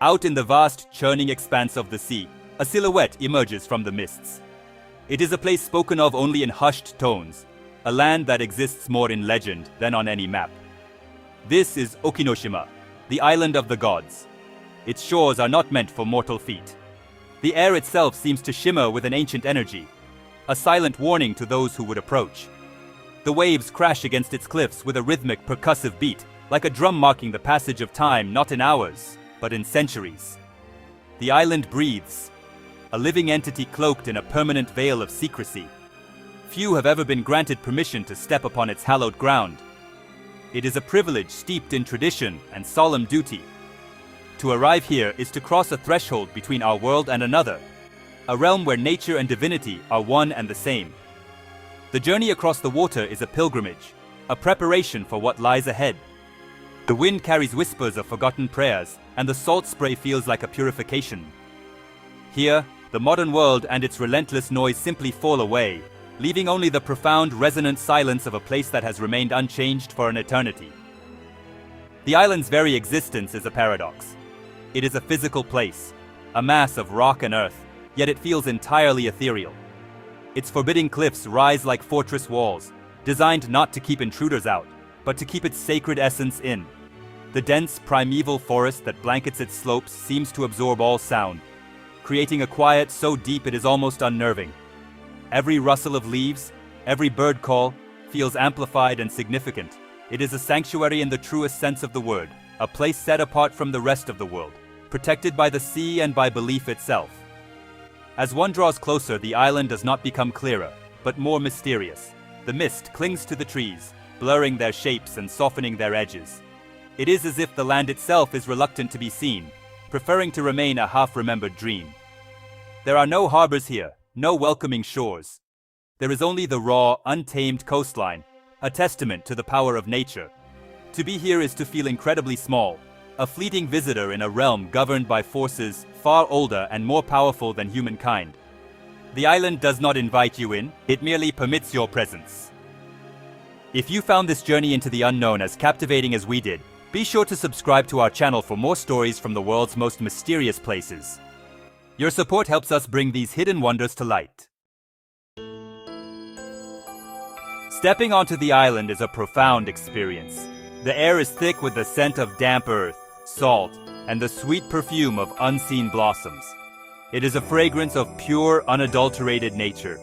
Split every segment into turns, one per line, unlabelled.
Out in the vast, churning expanse of the sea, a silhouette emerges from the mists. It is a place spoken of only in hushed tones, a land that exists more in legend than on any map. This is Okinoshima, the island of the gods. Its shores are not meant for mortal feet. The air itself seems to shimmer with an ancient energy, a silent warning to those who would approach. The waves crash against its cliffs with a rhythmic, percussive beat, like a drum marking the passage of time not in hours, but in centuries. The island breathes, a living entity cloaked in a permanent veil of secrecy. Few have ever been granted permission to step upon its hallowed ground. It is a privilege steeped in tradition and solemn duty. To arrive here is to cross a threshold between our world and another, a realm where nature and divinity are one and the same. The journey across the water is a pilgrimage, a preparation for what lies ahead. The wind carries whispers of forgotten prayers, and the salt spray feels like a purification. Here, the modern world and its relentless noise simply fall away, leaving only the profound, resonant silence of a place that has remained unchanged for an eternity. The island's very existence is a paradox. It is a physical place, a mass of rock and earth, yet it feels entirely ethereal. Its forbidding cliffs rise like fortress walls, designed not to keep intruders out, but to keep its sacred essence in. The dense, primeval forest that blankets its slopes seems to absorb all sound, creating a quiet so deep it is almost unnerving. Every rustle of leaves, every bird call, feels amplified and significant. It is a sanctuary in the truest sense of the word, a place set apart from the rest of the world, protected by the sea and by belief itself. As one draws closer, the island does not become clearer, but more mysterious. The mist clings to the trees, blurring their shapes and softening their edges. It is as if the land itself is reluctant to be seen, preferring to remain a half-remembered dream. There are no harbors here, no welcoming shores. There is only the raw, untamed coastline, a testament to the power of nature. To be here is to feel incredibly small, a fleeting visitor in a realm governed by forces far older and more powerful than humankind. The island does not invite you in, it merely permits your presence. If you found this journey into the unknown as captivating as we did, be sure to subscribe to our channel for more stories from the world's most mysterious places. Your support helps us bring these hidden wonders to light. Stepping onto the island is a profound experience. The air is thick with the scent of damp earth, salt, and the sweet perfume of unseen blossoms. It is a fragrance of pure, unadulterated nature.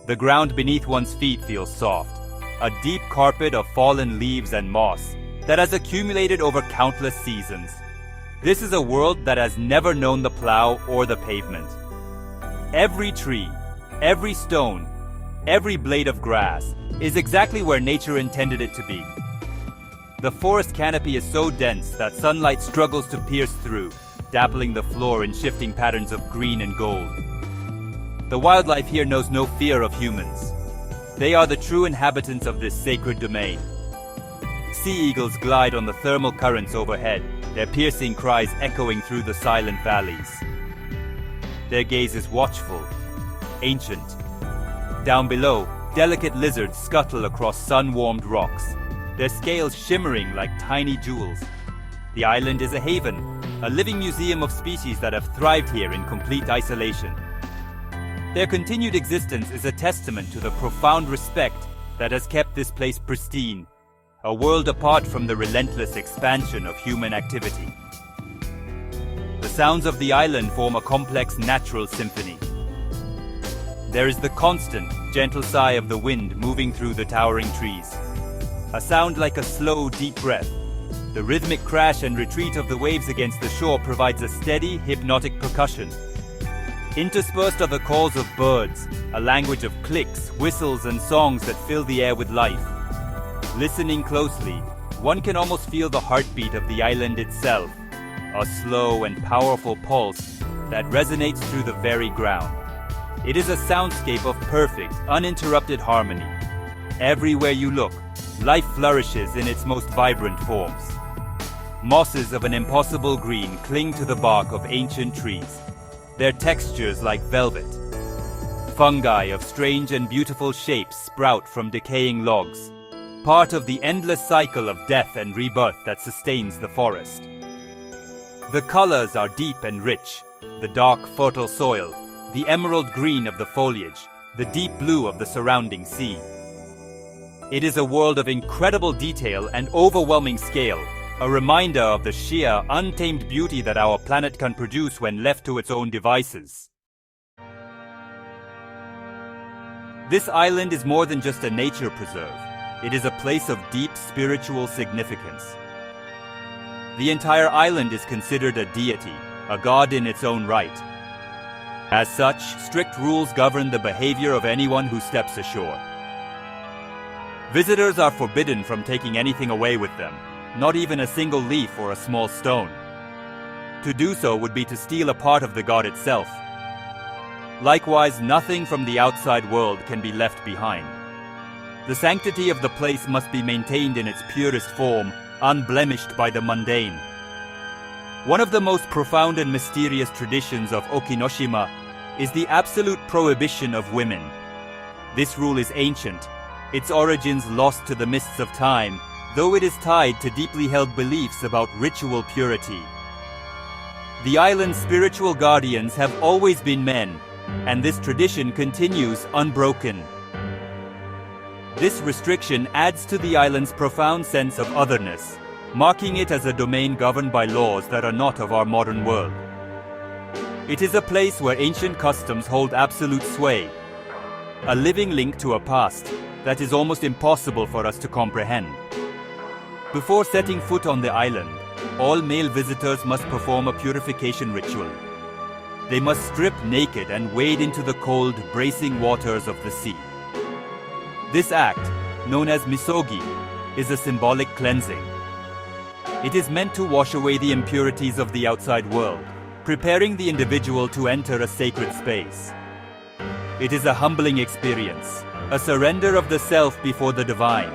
The ground beneath one's feet feels soft, a deep carpet of fallen leaves and moss that has accumulated over countless seasons. This is a world that has never known the plow or the pavement. Every tree, every stone, every blade of grass is exactly where nature intended it to be. The forest canopy is so dense that sunlight struggles to pierce through, dappling the floor in shifting patterns of green and gold. The wildlife here knows no fear of humans. They are the true inhabitants of this sacred domain. Sea eagles glide on the thermal currents overhead, their piercing cries echoing through the silent valleys. Their gaze is watchful, ancient. Down below, delicate lizards scuttle across sun-warmed rocks, their scales shimmering like tiny jewels. The island is a haven, a living museum of species that have thrived here in complete isolation. Their continued existence is a testament to the profound respect that has kept this place pristine, a world apart from the relentless expansion of human activity. The sounds of the island form a complex natural symphony. There is the constant, gentle sigh of the wind moving through the towering trees, a sound like a slow, deep breath. The rhythmic crash and retreat of the waves against the shore provides a steady, hypnotic percussion. Interspersed are the calls of birds, a language of clicks, whistles, and songs that fill the air with life. Listening closely, one can almost feel the heartbeat of the island itself, a slow and powerful pulse that resonates through the very ground. It is a soundscape of perfect, uninterrupted harmony. Everywhere you look, life flourishes in its most vibrant forms. Mosses of an impossible green cling to the bark of ancient trees, their textures like velvet. Fungi of strange and beautiful shapes sprout from decaying logs, part of the endless cycle of death and rebirth that sustains the forest. The colors are deep and rich, the dark, fertile soil, the emerald green of the foliage, the deep blue of the surrounding sea. It is a world of incredible detail and overwhelming scale, a reminder of the sheer, untamed beauty that our planet can produce when left to its own devices. This island is more than just a nature preserve. It is a place of deep spiritual significance. The entire island is considered a deity, a god in its own right. As such, strict rules govern the behavior of anyone who steps ashore. Visitors are forbidden from taking anything away with them, not even a single leaf or a small stone. To do so would be to steal a part of the god itself. Likewise, nothing from the outside world can be left behind. The sanctity of the place must be maintained in its purest form, unblemished by the mundane. One of the most profound and mysterious traditions of Okinoshima is the absolute prohibition of women. This rule is ancient, its origins lost to the mists of time, though it is tied to deeply held beliefs about ritual purity. The island's spiritual guardians have always been men, and this tradition continues unbroken. This restriction adds to the island's profound sense of otherness, marking it as a domain governed by laws that are not of our modern world. It is a place where ancient customs hold absolute sway, a living link to a past that is almost impossible for us to comprehend. Before setting foot on the island, all male visitors must perform a purification ritual. They must strip naked and wade into the cold, bracing waters of the sea. This act, known as misogi, is a symbolic cleansing. It is meant to wash away the impurities of the outside world, preparing the individual to enter a sacred space. It is a humbling experience, a surrender of the self before the divine.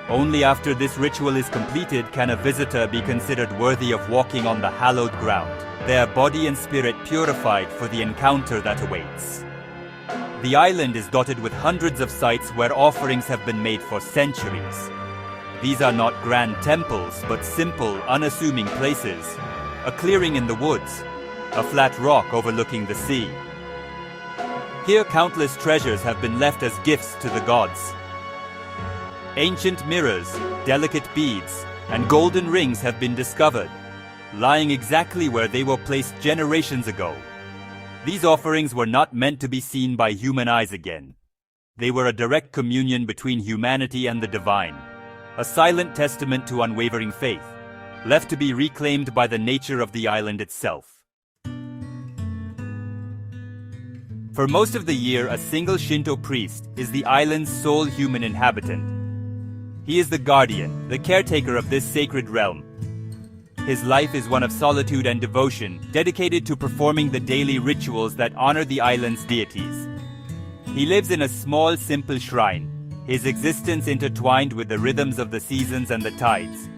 Only after this ritual is completed can a visitor be considered worthy of walking on the hallowed ground, their body and spirit purified for the encounter that awaits. The island is dotted with hundreds of sites where offerings have been made for centuries. These are not grand temples, but simple, unassuming places. A clearing in the woods, a flat rock overlooking the sea. Here countless treasures have been left as gifts to the gods. Ancient mirrors, delicate beads, and golden rings have been discovered, lying exactly where they were placed generations ago. These offerings were not meant to be seen by human eyes again. They were a direct communion between humanity and the divine, a silent testament to unwavering faith, left to be reclaimed by the nature of the island itself. For most of the year, a single Shinto priest is the island's sole human inhabitant. He is the guardian, the caretaker of this sacred realm. His life is one of solitude and devotion, dedicated to performing the daily rituals that honor the island's deities. He lives in a small, simple shrine, his existence intertwined with the rhythms of the seasons and the tides.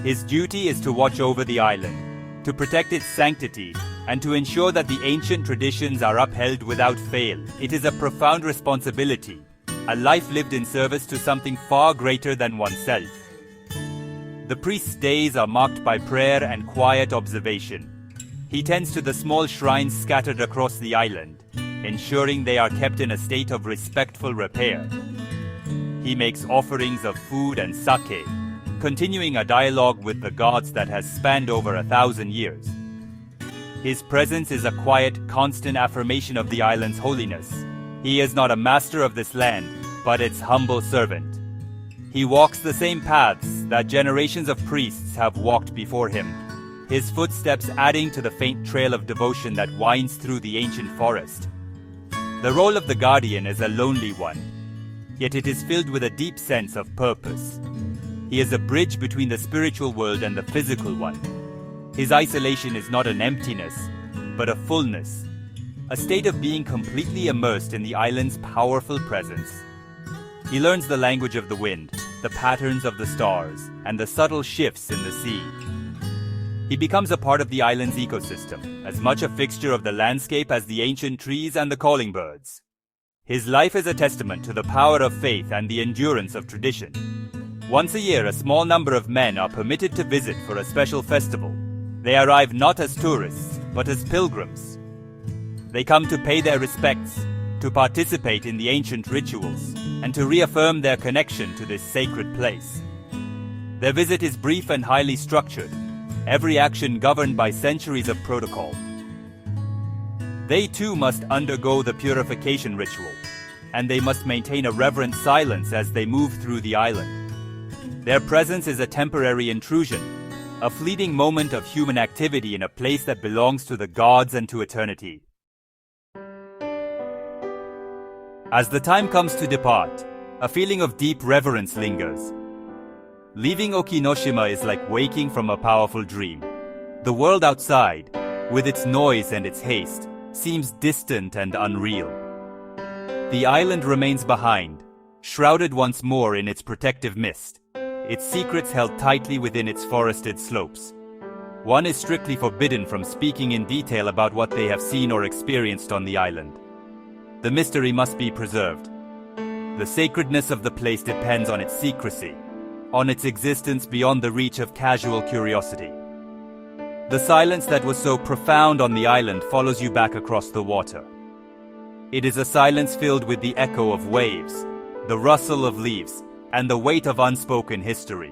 His duty is to watch over the island, to protect its sanctity, and to ensure that the ancient traditions are upheld without fail. It is a profound responsibility, a life lived in service to something far greater than oneself. The priest's days are marked by prayer and quiet observation. He tends to the small shrines scattered across the island, ensuring they are kept in a state of respectful repair. He makes offerings of food and sake, continuing a dialogue with the gods that has spanned over 1,000 years. His presence is a quiet, constant affirmation of the island's holiness. He is not a master of this land, but its humble servant. He walks the same paths that generations of priests have walked before him, his footsteps adding to the faint trail of devotion that winds through the ancient forest. The role of the guardian is a lonely one, yet it is filled with a deep sense of purpose. He is a bridge between the spiritual world and the physical one. His isolation is not an emptiness, but a fullness, a state of being completely immersed in the island's powerful presence. He learns the language of the wind, the patterns of the stars, and the subtle shifts in the sea. He becomes a part of the island's ecosystem, as much a fixture of the landscape as the ancient trees and the calling birds. His life is a testament to the power of faith and the endurance of tradition. Once a year, a small number of men are permitted to visit for a special festival, They arrive not as tourists, but as pilgrims. They come to pay their respects, to participate in the ancient rituals, and to reaffirm their connection to this sacred place. Their visit is brief and highly structured, every action governed by centuries of protocol. They too must undergo the purification ritual, and they must maintain a reverent silence as they move through the island. Their presence is a temporary intrusion, a fleeting moment of human activity in a place that belongs to the gods and to eternity. As the time comes to depart, a feeling of deep reverence lingers. Leaving Okinoshima is like waking from a powerful dream. The world outside, with its noise and its haste, seems distant and unreal. The island remains behind, shrouded once more in its protective mist, its secrets held tightly within its forested slopes. One is strictly forbidden from speaking in detail about what they have seen or experienced on the island. The mystery must be preserved. The sacredness of the place depends on its secrecy, on its existence beyond the reach of casual curiosity. The silence that was so profound on the island follows you back across the water. It is a silence filled with the echo of waves, the rustle of leaves, and the weight of unspoken history.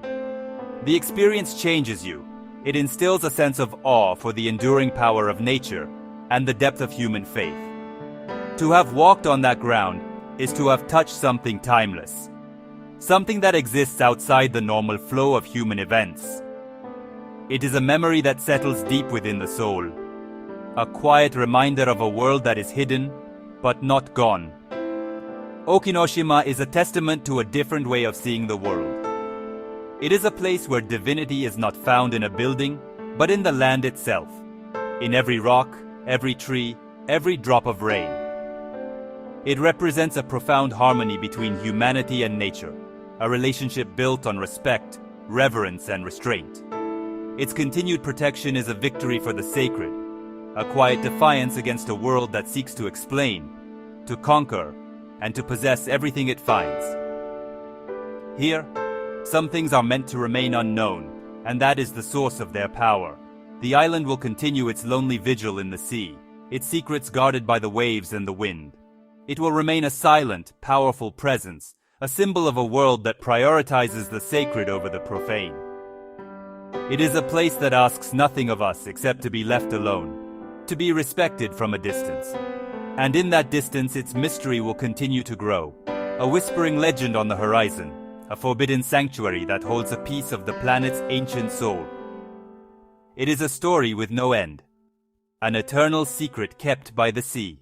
The experience changes you. It instills a sense of awe for the enduring power of nature and the depth of human faith. To have walked on that ground is to have touched something timeless, something that exists outside the normal flow of human events. It is a memory that settles deep within the soul, a quiet reminder of a world that is hidden, but not gone. Okinoshima is a testament to a different way of seeing the world. It is a place where divinity is not found in a building, but in the land itself, in every rock, every tree, every drop of rain. It represents a profound harmony between humanity and nature, a relationship built on respect, reverence, and restraint. Its continued protection is a victory for the sacred, a quiet defiance against a world that seeks to explain, to conquer, and to possess everything it finds. Here, some things are meant to remain unknown, and that is the source of their power. The island will continue its lonely vigil in the sea, its secrets guarded by the waves and the wind. It will remain a silent, powerful presence, a symbol of a world that prioritizes the sacred over the profane. It is a place that asks nothing of us except to be left alone, to be respected from a distance. And in that distance, its mystery will continue to grow, a whispering legend on the horizon, a forbidden sanctuary that holds a piece of the planet's ancient soul. It is a story with no end, an eternal secret kept by the sea.